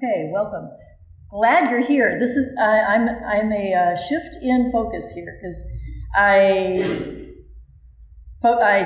Okay, welcome. Glad you're here. This is I'm a shift in focus here because I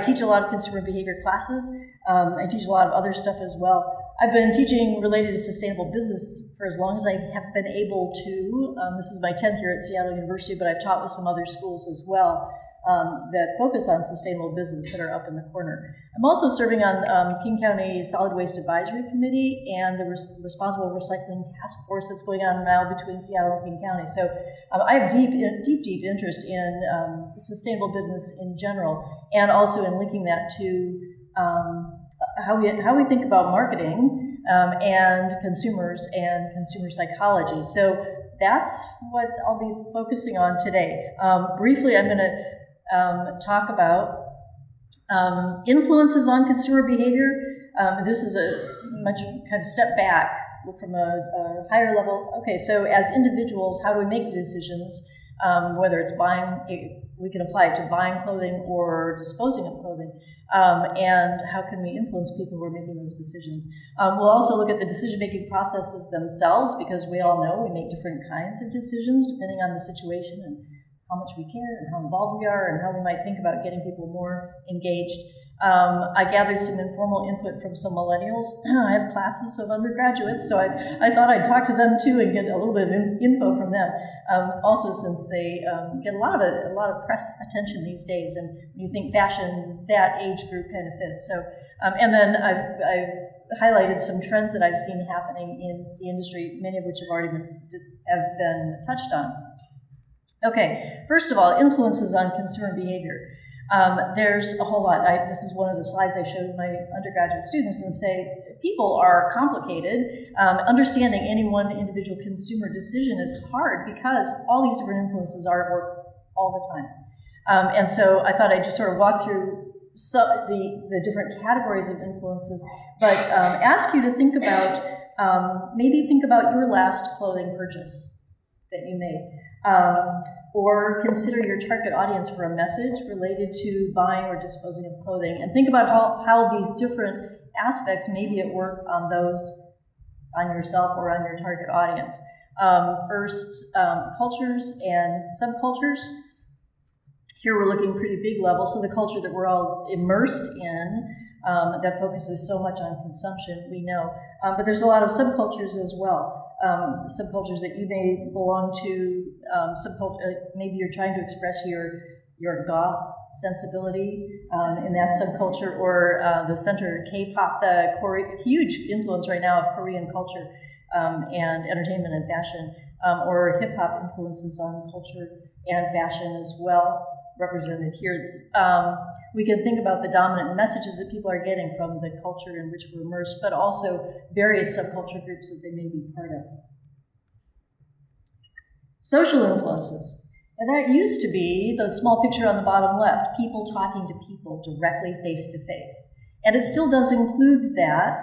teach a lot of consumer behavior classes. I teach a lot of other stuff as well. I've been teaching related to sustainable business for as long as I have been able to. This is my 10th year at Seattle University, but I've taught with some other schools as well that focus on sustainable business that are up in the corner. I'm also serving on King County Solid Waste Advisory Committee and the Responsible Recycling Task Force that's going on now between Seattle and King County. So I have deep interest in sustainable business in general, and also in linking that to how we think about marketing and consumers and consumer psychology. So that's what I'll be focusing on today. Briefly, I'm going to talk about influences on consumer behavior. This is a much kind of step back from a higher level. Okay, so as individuals, how do we make decisions? Whether it's buying, we can apply it to buying clothing or disposing of clothing, and how can we influence people who are making those decisions. We'll also look at the decision-making processes themselves, because we all know we make different kinds of decisions depending on the situation and how much we care and how involved we are and how we might think about getting people more engaged. I gathered some informal input from some millennials. I have classes of undergraduates, so I thought I'd talk to them too and get a little bit of info from them. Also, since they get a lot of press attention these days, and when you think fashion, that age group kind of fits. So, and then I've highlighted some trends that I've seen happening in the industry, many of which have already been touched on. Okay, first of all, influences on consumer behavior. There's a whole lot. This is one of the slides I showed my undergraduate students and say, people are complicated. Understanding any one individual consumer decision is hard because all these different influences are at work all the time. And so I thought I'd just sort of walk through the different categories of influences, but ask you to think about, maybe think about your last clothing purchase that you made. Or consider your target audience for a message related to buying or disposing of clothing, and think about how these different aspects may be at work on yourself or on your target audience. First, cultures and subcultures. Here we're looking pretty big level, so the culture that we're all immersed in that focuses so much on consumption, we know. But there's a lot of subcultures as well. Subcultures that you may belong to, maybe you're trying to express your goth sensibility in that subculture, or the center K-pop, huge influence right now of Korean culture and entertainment and fashion, or hip-hop influences on culture and fashion as well, represented here. We can think about the dominant messages that people are getting from the culture in which we're immersed, but also various subculture groups that they may be part of. Social influences. And that used to be the small picture on the bottom left, people talking to people directly face to face. And it still does include that,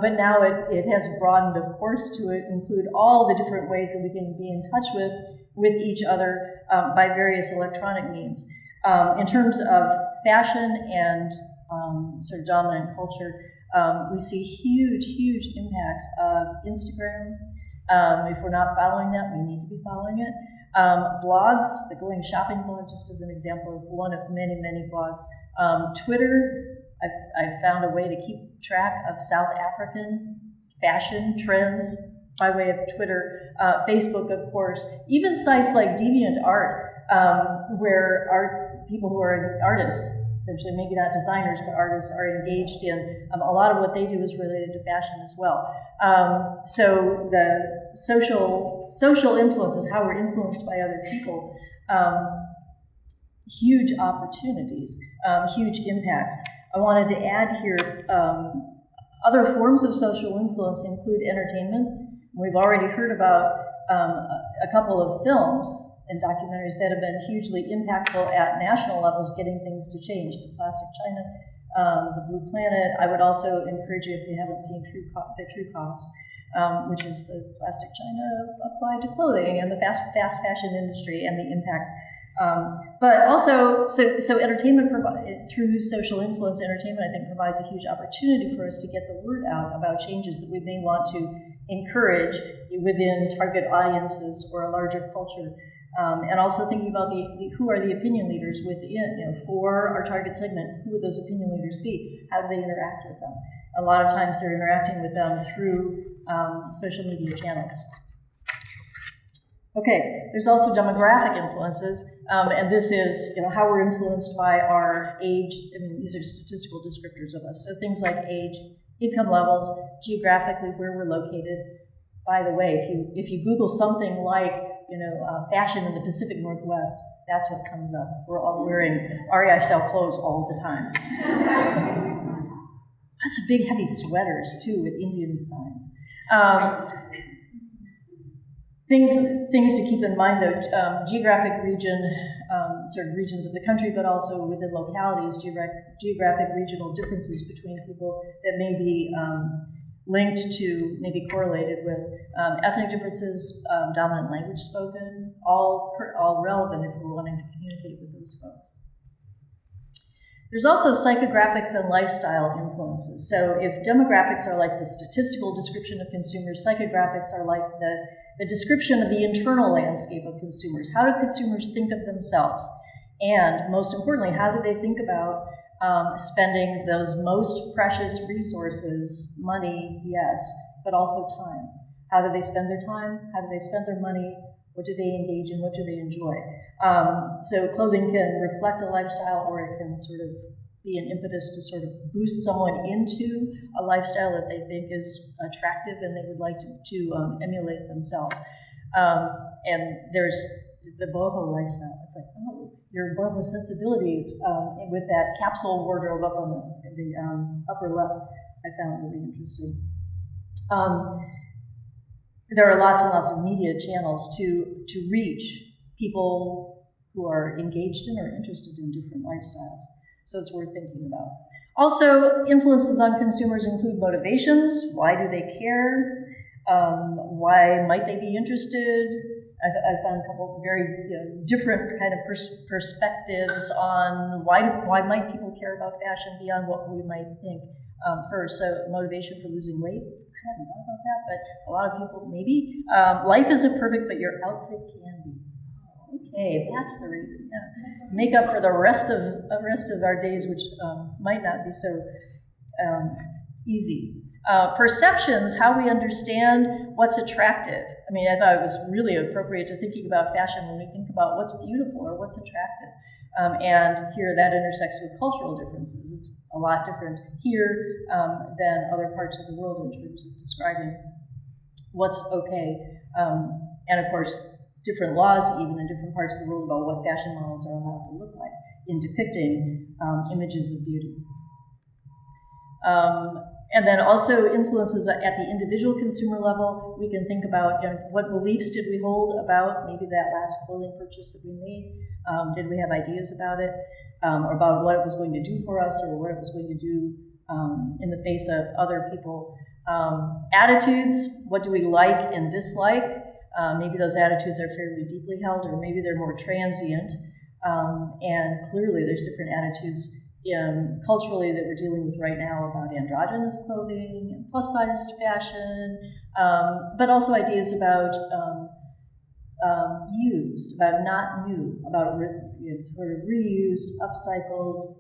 but now it has broadened, of course, to include all the different ways that we can be in touch with each other by various electronic means. In terms of fashion and sort of dominant culture, we see huge impacts of Instagram. If we're not following that, we need to be following it. Blogs, the Going Shopping blog, just as an example of one of many blogs. Twitter, I've found a way to keep track of South African fashion trends by way of Twitter. Facebook, of course. Even sites like DeviantArt, where people who are artists, essentially maybe not designers, but artists, are engaged in. A lot of what they do is related to fashion as well. So the social influences, how we're influenced by other people, huge opportunities, huge impacts. I wanted to add here, other forms of social influence include entertainment. We've already heard about a couple of films and documentaries that have been hugely impactful at national levels, getting things to change. Plastic China, The Blue Planet. I would also encourage you, if you haven't seen The True Cost, which is the Plastic China applied to clothing and the fast fashion industry and the impacts. But also, so entertainment, through social influence, entertainment, I think, provides a huge opportunity for us to get the word out about changes that we may want to encourage within target audiences or a larger culture. And also thinking about who are the opinion leaders within, for our target segment, who would those opinion leaders be? How do they interact with them? A lot of times they're interacting with them through social media channels. Okay, there's also demographic influences, and this is how we're influenced by our age. I mean, these are statistical descriptors of us. So things like age, income levels, geographically where we're located. By the way, if you Google something like fashion in the Pacific Northwest, that's what comes up. We're all wearing REI style clothes all the time. Lots of big heavy sweaters too with Indian designs. Things to keep in mind though, geographic region, sort of regions of the country, but also within localities, geographic regional differences between people that may be linked to, maybe correlated with ethnic differences, dominant language spoken, all relevant if we're wanting to communicate with those folks. There's also psychographics and lifestyle influences. So if demographics are like the statistical description of consumers, psychographics are like the description of the internal landscape of consumers. How do consumers think of themselves? And most importantly, how do they think about spending those most precious resources, money, yes, but also time? How do they spend their time? How do they spend their money? What do they engage in? What do they enjoy? So clothing can reflect a lifestyle, or it can sort of be an impetus to sort of boost someone into a lifestyle that they think is attractive and they would like to emulate themselves. And there's the boho lifestyle. It's like, oh, your boho sensibilities with that capsule wardrobe up on the upper left, I found really interesting. There are lots and lots of media channels to reach people who are engaged in or interested in different lifestyles. So it's worth thinking about. Also, influences on consumers include motivations. Why do they care? Why might they be interested? I found a couple of very different kind of perspectives on why might people care about fashion beyond what we might think first. So motivation for losing weight. I hadn't thought about that, but a lot of people maybe. Life isn't perfect, but your outfit can be. Okay, that's the reason. Yeah. Make up for the rest of our days, which might not be so easy. Perceptions, how we understand what's attractive. I mean, I thought it was really appropriate to thinking about fashion when we think about what's beautiful or what's attractive. And here that intersects with cultural differences. It's a lot different here than other parts of the world in terms of describing what's okay. And of course, different laws even in different parts of the world about what fashion models are allowed to look like in depicting images of beauty. And then also influences at the individual consumer level. We can think about what beliefs did we hold about maybe that last clothing purchase that we made? Did we have ideas about it? Or about what it was going to do for us, or what it was going to do in the face of other people. Attitudes, what do we like and dislike? Maybe those attitudes are fairly deeply held, or maybe they're more transient. And clearly there's different attitudes culturally that we're dealing with right now about androgynous clothing and plus-sized fashion, but also ideas about used, about not new, about sort of reused, upcycled,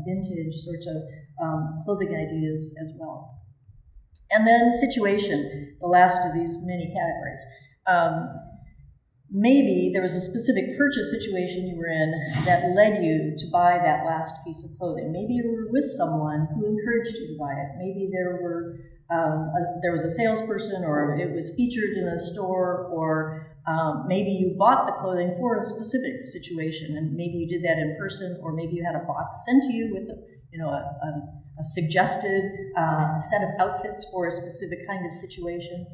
vintage sorts of clothing ideas as well. And then situation, the last of these many categories. Maybe there was a specific purchase situation you were in that led you to buy that last piece of clothing. Maybe you were with someone who encouraged you to buy it. Maybe there was a salesperson, or it was featured in a store, or maybe you bought the clothing for a specific situation, and maybe you did that in person, or maybe you had a box sent to you with a suggested set of outfits for a specific kind of situation.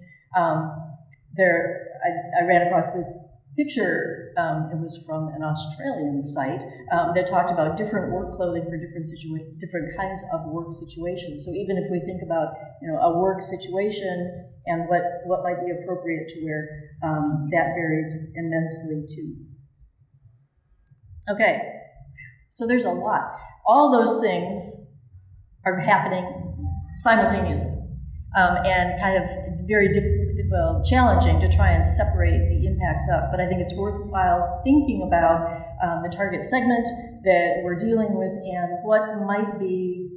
I ran across this picture, it was from an Australian site, that talked about different work clothing for different kinds of work situations. So even if we think about a work situation and what might be appropriate to wear, that varies immensely too. Okay, so there's a lot. All those things are happening simultaneously. and kind of very challenging to try and separate the impacts up. But I think it's worthwhile thinking about the target segment that we're dealing with and what might be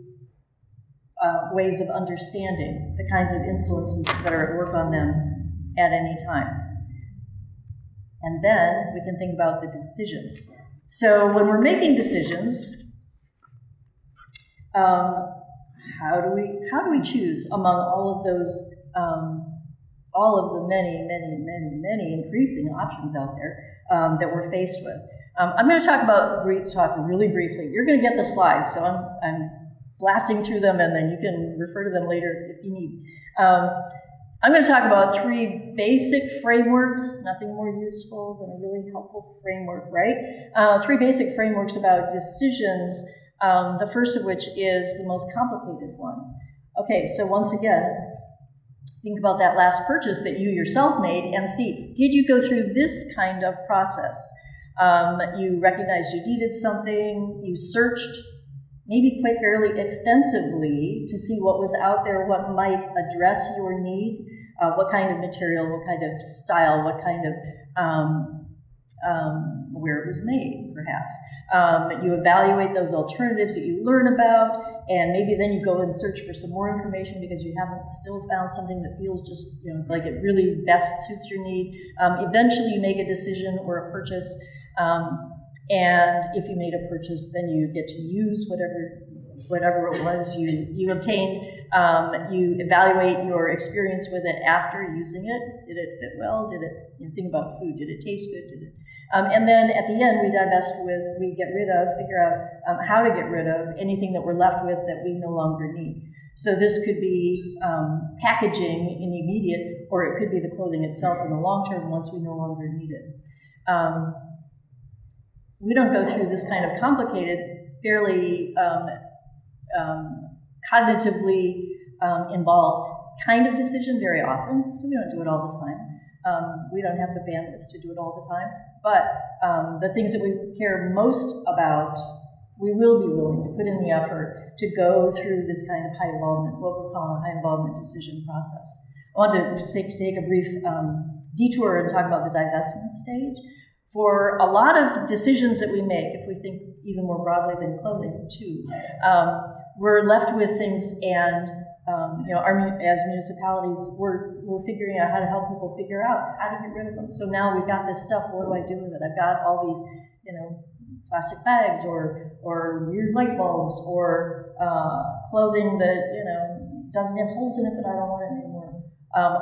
ways of understanding the kinds of influences that are at work on them at any time. And then we can think about the decisions. So when we're making decisions, how do we choose among all of those, all of the many increasing options out there that we're faced with? I'm going to talk really briefly. You're going to get the slides, so I'm blasting through them, and then you can refer to them later if you need. I'm going to talk about 3 basic frameworks, nothing more useful than a really helpful framework, right? 3 basic frameworks about decisions, the first of which is the most complicated one. Okay, so once again, think about that last purchase that you yourself made and see, did you go through this kind of process? You recognized you needed something, you searched maybe quite fairly extensively to see what was out there, what might address your need, what kind of material, what kind of style, what kind of, where it was made, perhaps. You evaluate those alternatives that you learn about, and maybe then you go and search for some more information because you haven't still found something that feels just, like it really best suits your need. Eventually you make a decision or a purchase, and if you made a purchase, then you get to use whatever it was you obtained. You evaluate your experience with it after using it. Did it fit well? Did it, think about food, did it taste good? Did it? And then at the end, we get rid of, figure out how to get rid of anything that we're left with that we no longer need. So this could be packaging in the immediate, or it could be the clothing itself in the long term once we no longer need it. We don't go through this kind of complicated, fairly cognitively involved kind of decision very often, so we don't do it all the time. We don't have the bandwidth to do it all the time, but the things that we care most about, we will be willing to put in the effort to go through this kind of high involvement, what we're calling a high involvement decision process. I wanted to take a brief detour and talk about the divestment stage. For a lot of decisions that we make, if we think even more broadly than clothing too, we're left with things, and as municipalities, we're figuring out how to help people figure out how to get rid of them. So now we've got this stuff. What do I do with it? I've got all these, plastic bags or weird light bulbs or clothing that doesn't have holes in it, but I don't want it anymore.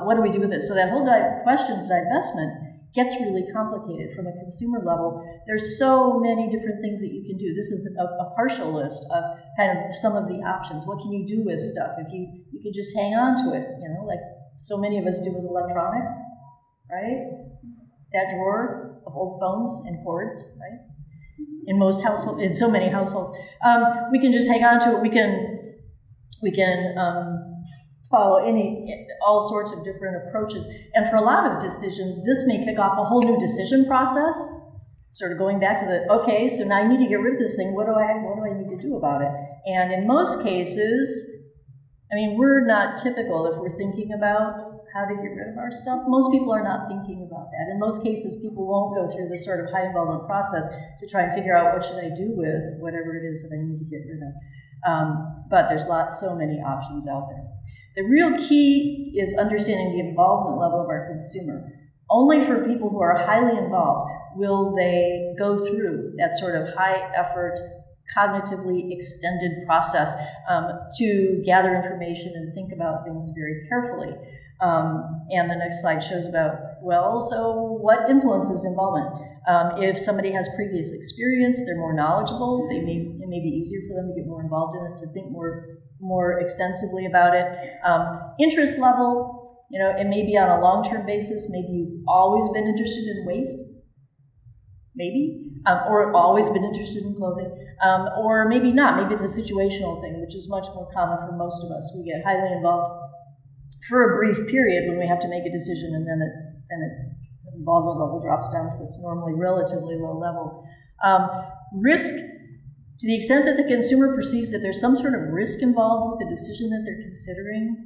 What do we do with it? So that whole question of divestment gets really complicated from a consumer level. There's so many different things that you can do. This is a partial list of kind of some of the options. What can you do with stuff? If you could just hang on to it, like so many of us do with electronics, right? That drawer of old phones and cords, right? In most households, in so many households, we can just hang on to it. We can follow all sorts of different approaches. And for a lot of decisions, this may kick off a whole new decision process, sort of going back to okay, so now I need to get rid of this thing. What do I need to do about it? And in most cases, we're not typical if we're thinking about how to get rid of our stuff. Most people are not thinking about that. In most cases, people won't go through this sort of high involvement process to try and figure out what should I do with whatever it is that I need to get rid of. But there's so many options out there. The real key is understanding the involvement level of our consumer. Only for people who are highly involved will they go through that sort of high effort, cognitively extended process to gather information and think about things very carefully. And the next slide shows about, so what influences involvement? If somebody has previous experience, they're more knowledgeable, it may be easier for them to get more involved in it, to think more extensively about it. Interest level, it may be on a long-term basis. Maybe you've always been interested in waste, maybe, or always been interested in clothing, or maybe not. Maybe it's a situational thing, which is much more common for most of us. We get highly involved for a brief period when we have to make a decision, and then the involvement level drops down to its normally relatively low level. Risk, to the extent that the consumer perceives that there's some sort of risk involved with the decision that they're considering,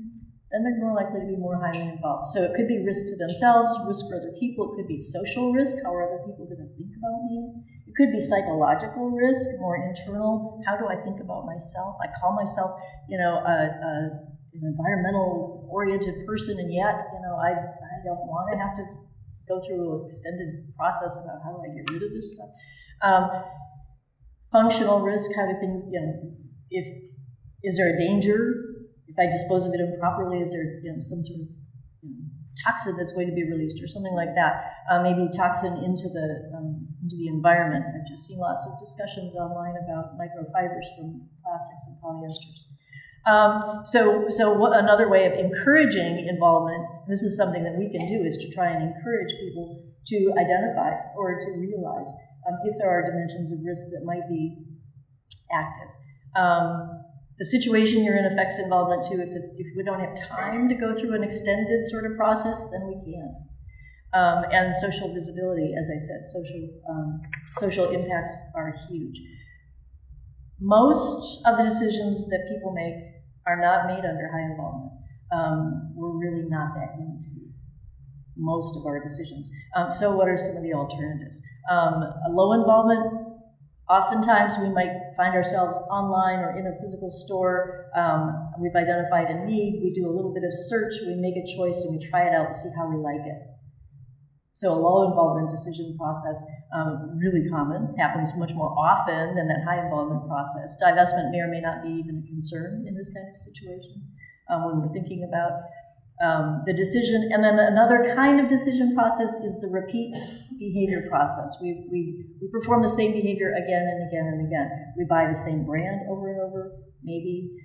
then they're more likely to be more highly involved. So it could be risk to themselves, risk for other people. It could be social risk. How are other people going to think about me? It could be psychological risk, more internal. How do I think about myself? I call myself, an environmental-oriented person, and yet, I don't want to have to go through an extended process about how do I get rid of this stuff. Functional risk. How do things, is there a danger? If I dispose of it improperly, is there some sort of toxin that's going to be released or something like that? Maybe toxin into the environment. I've just seen lots of discussions online about microfibers from plastics and polyesters. So another way of encouraging involvement, this is something that we can do, is to try and encourage people to identify or to realize if there are dimensions of risk that might be active. The situation you're in affects involvement too. If we don't have time to go through an extended sort of process, then we can't. And social visibility, as I said, social impacts are huge. Most of the decisions that people make are not made under high involvement. We're really not that into most of our decisions. So what are some of the alternatives? A low involvement. Oftentimes we might find ourselves online or in a physical store. We've identified a need. We do a little bit of search. We make a choice and we try it out and see how we like it. So a low involvement decision process, really common, happens much more often than that high involvement process. Divestment may or may not be even a concern in this kind of situation when we're thinking about the decision. And then another kind of decision process is the repeat behavior process. We perform the same behavior again and again and again. We buy the same brand over and over, maybe.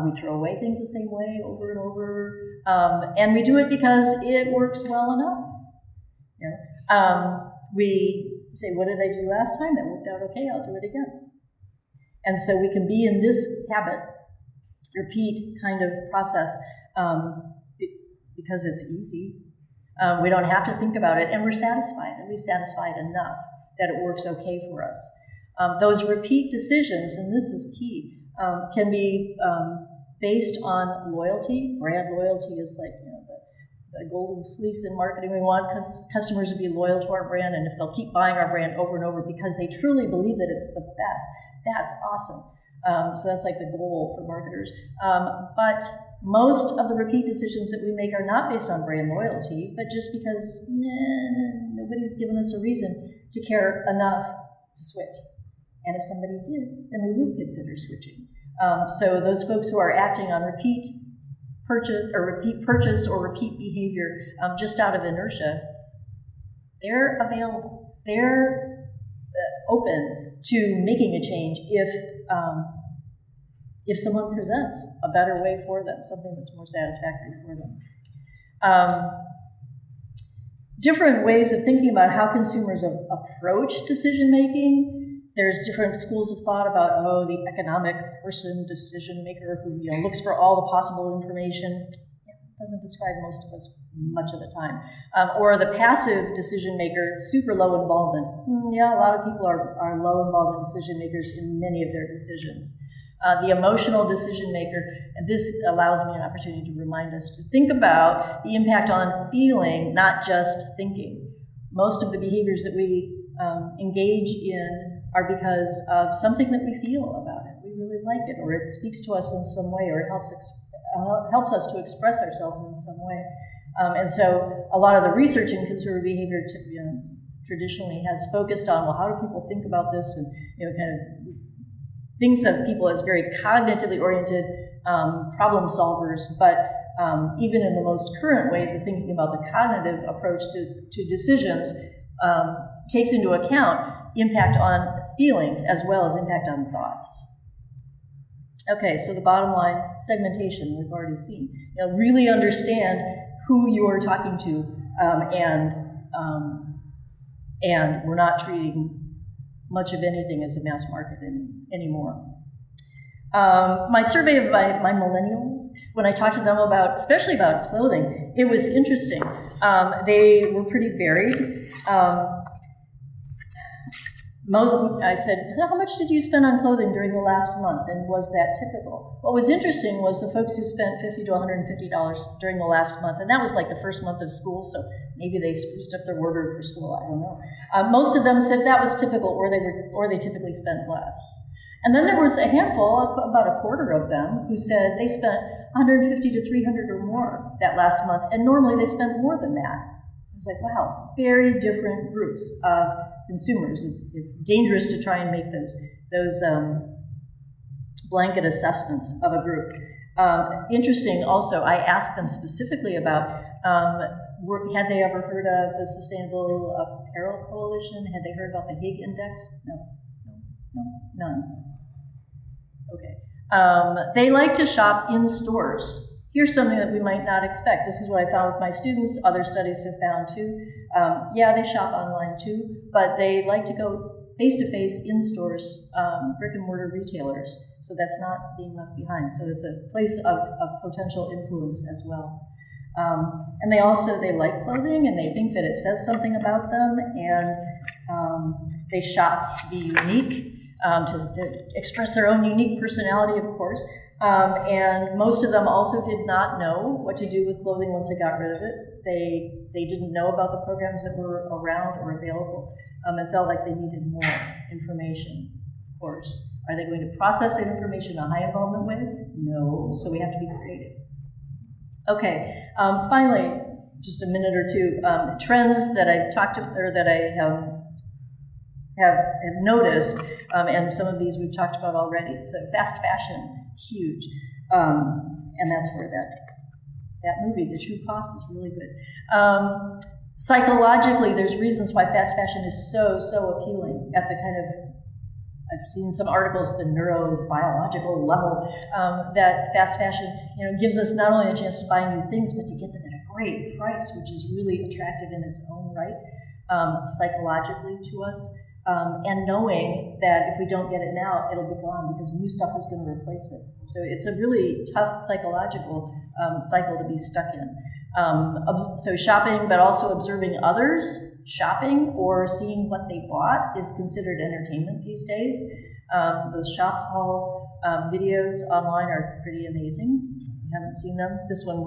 We throw away things the same way over and over. And we do it because it works well enough. We say, what did I do last time? That worked out okay, I'll do it again. And so we can be in this habit, repeat kind of process, because it's easy. We don't have to think about it, and we're satisfied, at least satisfied enough that it works okay for us. Those repeat decisions, and this is key, can be based on loyalty. Brand loyalty is like the golden fleece in marketing. We want customers to be loyal to our brand, and if they'll keep buying our brand over and over because they truly believe that it's the best, that's awesome. So that's like the goal for marketers. But most of the repeat decisions that we make are not based on brand loyalty, but just because nobody's given us a reason to care enough to switch. And if somebody did, then we would consider switching. So those folks who are acting on repeat purchase or repeat behavior just out of inertia, they're available. They're open to making a change if someone presents a better way for them, something that's more satisfactory for them. Different ways of thinking about how consumers approach decision making. There's different schools of thought about, the economic person, decision maker who looks for all the possible information. Doesn't describe most of us much of the time. Or the passive decision maker, super low involvement. A lot of people are low involvement decision makers in many of their decisions. The emotional decision maker, and this allows me an opportunity to remind us to think about the impact on feeling, not just thinking. Most of the behaviors that we engage in are because of something that we feel about it. We really like it, or it speaks to us in some way, or it helps us to express ourselves in some way. And so a lot of the research in consumer behavior traditionally has focused on, how do people think about this, and kind of thinks of people as very cognitively oriented problem solvers, but even in the most current ways of thinking about the cognitive approach to decisions takes into account impact on feelings as well as impact on thoughts. Okay, so the bottom line, segmentation, we've already seen. Really understand who you're talking to, and we're not treating much of anything as a mass market anymore. My survey of my millennials, when I talked to them especially about clothing, it was interesting. They were pretty varied. I said, how much did you spend on clothing during the last month, and was that typical? What was interesting was the folks who spent $50 to $150 during the last month, and that was like the first month of school, so maybe they spruced up their wardrobe for school, I don't know. Most of them said that was typical, or they typically spent less. And then there was a handful, about a quarter of them, who said they spent $150 to $300 or more that last month, and normally they spend more than that. I was like, wow, very different groups of consumers. It's dangerous to try and make those blanket assessments of a group. Interesting also, I asked them specifically about, had they ever heard of the Sustainable Apparel Coalition? Had they heard about the Higg Index? No, none. Okay. They like to shop in stores. Here's something that we might not expect. This is what I found with my students. Other studies have found too. Yeah, they shop online too, but they like to go face-to-face in stores, brick-and-mortar retailers. So that's not being left behind. So it's a place of potential influence as well. And they like clothing, and they think that it says something about them, and they shop to be unique, to express their own unique personality, of course. And most of them also did not know what to do with clothing once they got rid of it. They didn't know about the programs that were around or available, and felt like they needed more information, of course. Are they going to process that information in a high involvement way? No, so we have to be creative. Okay, finally, just a minute or two, trends that I've talked about, or that I have noticed, and some of these we've talked about already. So fast fashion, huge, and that's where that movie, The True Cost, is really good. Psychologically, there's reasons why fast fashion is so appealing at the kind of, I've seen some articles at the neurobiological level, that fast fashion, gives us not only a chance to buy new things, but to get them at a great price, which is really attractive in its own right, psychologically to us. And knowing that if we don't get it now, it'll be gone because new stuff is going to replace it. So it's a really tough psychological cycle to be stuck in. So shopping, but also observing others shopping or seeing what they bought is considered entertainment these days. Those shop haul videos online are pretty amazing. If you haven't seen them, this one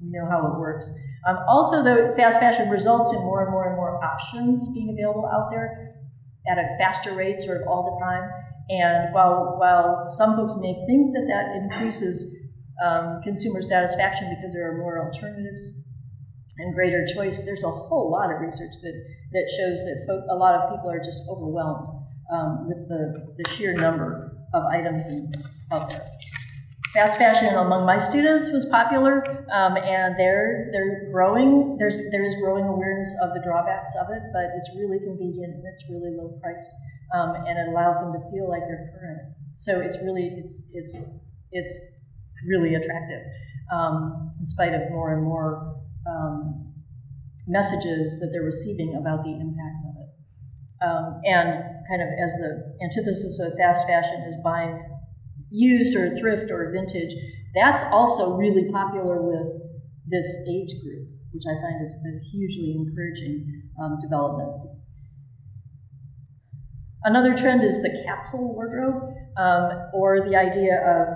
we know how it works. Also, though, fast fashion results in more and more options being available out there at a faster rate, sort of all the time. And while some folks may think that increases consumer satisfaction because there are more alternatives and greater choice, there's a whole lot of research that shows that a lot of people are just overwhelmed with the sheer number of items out there. Fast fashion among my students was popular, and they're growing. There is growing awareness of the drawbacks of it, but it's really convenient and it's really low priced, and it allows them to feel like they're current. So it's really attractive, in spite of more and more messages that they're receiving about the impacts of it. And kind of as the antithesis of fast fashion is buying used or thrift or vintage, that's also really popular with this age group, which I find is a hugely encouraging development. Another trend is the capsule wardrobe, or the idea of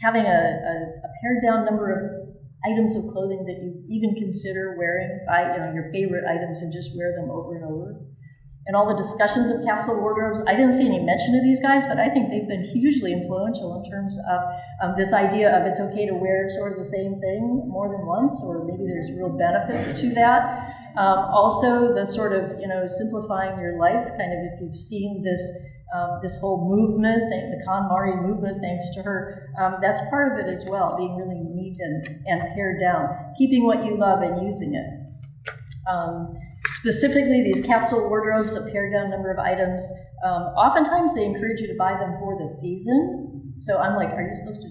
having a pared down number of items of clothing that you even consider wearing, your favorite items, and just wear them over and over. And all the discussions of capsule wardrobes, I didn't see any mention of these guys, but I think they've been hugely influential in terms of this idea of it's okay to wear sort of the same thing more than once, or maybe there's real benefits to that. Also, the sort of, simplifying your life, kind of, if you've seen this whole movement, the KonMari movement, thanks to her, that's part of it as well, being really neat and pared down, keeping what you love and using it. Specifically, these capsule wardrobes, a pared down number of items, oftentimes they encourage you to buy them for the season. So I'm like, are you supposed to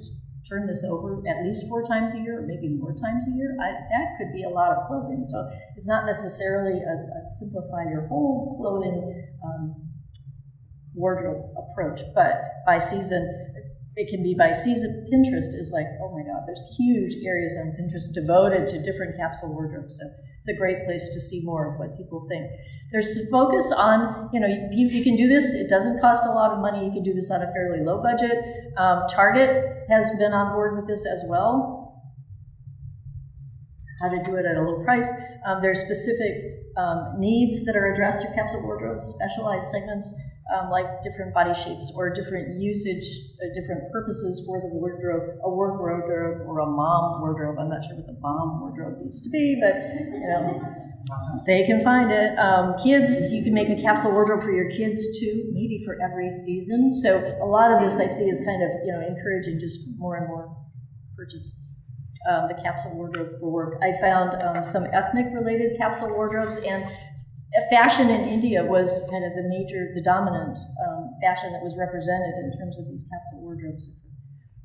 turn this over at least 4 times a year, or maybe more times a year? That could be a lot of clothing. So it's not necessarily a simplify your whole clothing wardrobe approach, but by season. it can be by season. Pinterest is like, oh my God, there's huge areas on Pinterest devoted to different capsule wardrobes. So it's a great place to see more of what people think. There's focus on, you can do this. It doesn't cost a lot of money. You can do this on a fairly low budget. Target has been on board with this as well. How to do it at a low price. There's specific needs that are addressed through capsule wardrobes, specialized segments, like different body shapes or different usage, different purposes for the wardrobe, a work wardrobe or a mom wardrobe. I'm not sure what the mom wardrobe used to be, but they can find it. Kids, you can make a capsule wardrobe for your kids too, maybe for every season. So a lot of this I see is kind of encouraging just more and more purchase. The capsule wardrobe for work. I found some ethnic related capsule wardrobes, and fashion in India was kind of the dominant fashion that was represented in terms of these capsule wardrobes,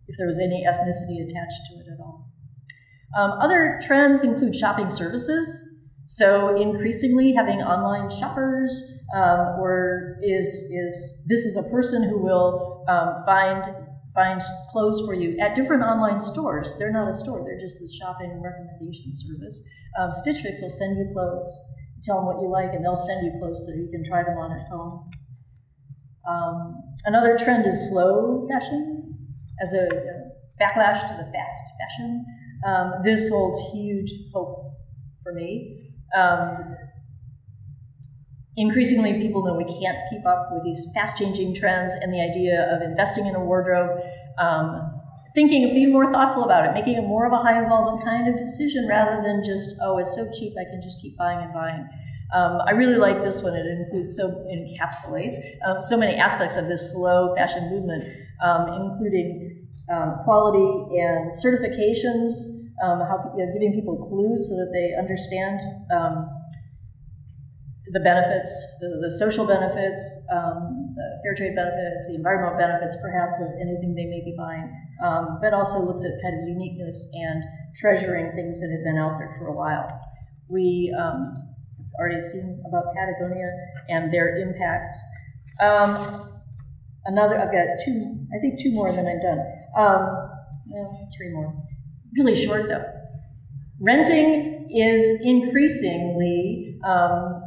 if there was any ethnicity attached to it at all. Other trends include shopping services. So increasingly having online shoppers, this is a person who will find clothes for you at different online stores. They're not a store, they're just this shopping recommendation service. Stitch Fix will send you clothes. You tell them what you like, and they'll send you clothes so you can try them on at home. Another trend is slow fashion as a backlash to the fast fashion. This holds huge hope for me. Increasingly, people know we can't keep up with these fast-changing trends, and the idea of investing in a wardrobe, thinking of being more thoughtful about it, making it more of a high-involvement kind of decision rather than just, oh, it's so cheap, I can just keep buying and buying. I really like this one. It encapsulates so many aspects of this slow fashion movement, including quality and certifications, giving people clues so that they understand the benefits, the social benefits, the fair trade benefits, the environmental benefits, perhaps, of anything they may be buying, but also looks at kind of uniqueness and treasuring things that have been out there for a while. We already seen about Patagonia and their impacts. I've got two more, and then I'm done. Three more. Really short, though. Renting is increasingly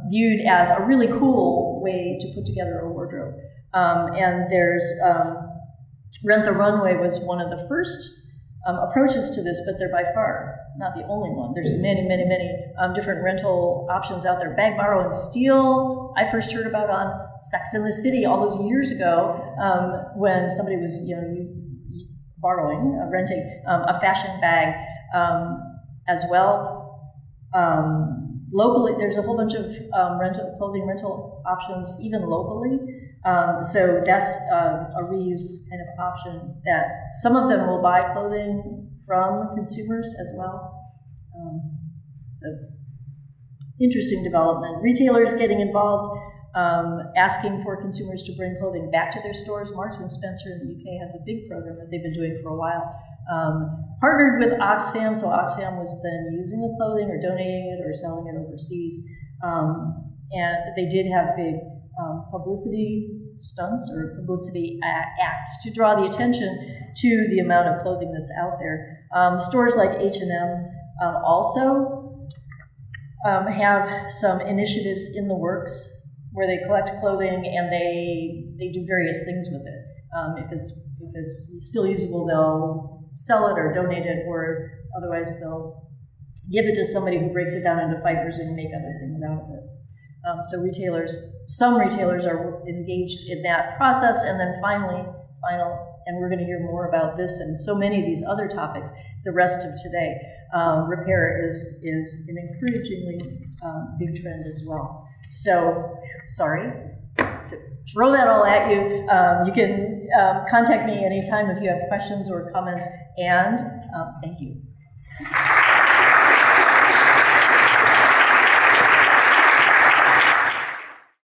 viewed as a really cool way to put together a wardrobe. And there's Rent the Runway was one of the first approaches to this, but they're by far not the only one. There's many, many, many different rental options out there. Bag, Borrow, and Steal, I first heard about on Sex and the City all those years ago when somebody was renting a fashion bag as well. Locally, there's a whole bunch of clothing rental options, even locally. So that's a reuse kind of option that some of them will buy clothing from consumers as well. So interesting development. Retailers getting involved, asking for consumers to bring clothing back to their stores. Marks & Spencer in the UK has a big program that they've been doing for a while. Partnered with Oxfam, so Oxfam was then using the clothing or donating it or selling it overseas. And they did have big publicity stunts or publicity acts to draw the attention to the amount of clothing that's out there. Stores like H&M also have some initiatives in the works where they collect clothing and they do various things with it. If it's still usable, they'll sell it or donate it, or otherwise they'll give it to somebody who breaks it down into fibers and make other things out of it. So some retailers are engaged in that process, and then final, and we're going to hear more about this and so many of these other topics the rest of today. Repair is an encouragingly big trend as well. So, sorry to throw that all at you. You can contact me anytime if you have questions or comments, and thank you.